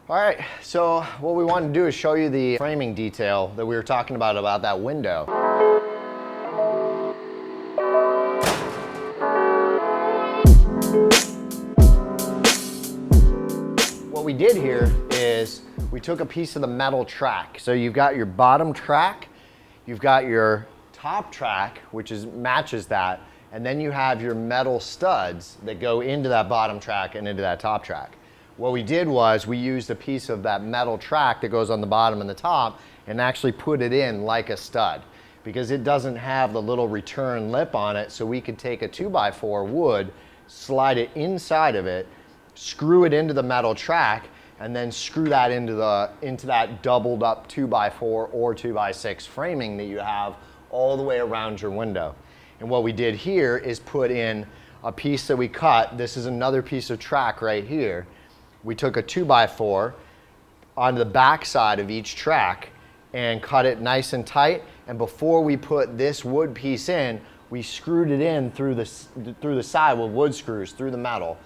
All right, so what we want to do is show you the framing detail that we were talking about that window. What we did here is we took a piece of the metal track. So you've got your bottom track, you've got your top track, which matches that, and then you have your metal studs that go into that bottom track and into that top track. What we did was we used a piece of that metal track that goes on the bottom and the top and actually put it in like a stud because it doesn't have the little return lip on it, so we could take a 2x4 wood, slide it inside of it, screw it into the metal track, and then screw that into that doubled up 2x4 or 2x6 framing that you have all the way around your window. And what we did here is put in a piece that we cut. This is another piece of track right here. We took a 2x4 on the back side of each track and cut it nice and tight. And before we put this wood piece in, we screwed it in through the side with wood screws, through the metal,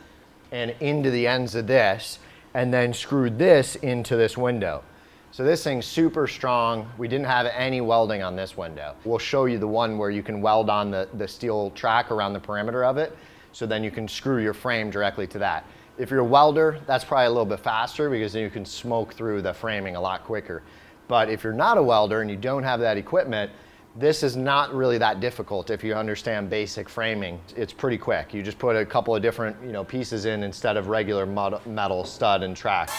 and into the ends of this, and then screwed this into this window. So this thing's super strong. We didn't have any welding on this window. We'll show you the one where you can weld on the steel track around the perimeter of it, so then you can screw your frame directly to that. If you're a welder, that's probably a little bit faster because then you can smoke through the framing a lot quicker. But if you're not a welder and you don't have that equipment, this is not really that difficult if you understand basic framing. It's pretty quick. You just put a couple of different pieces in instead of regular metal stud and track.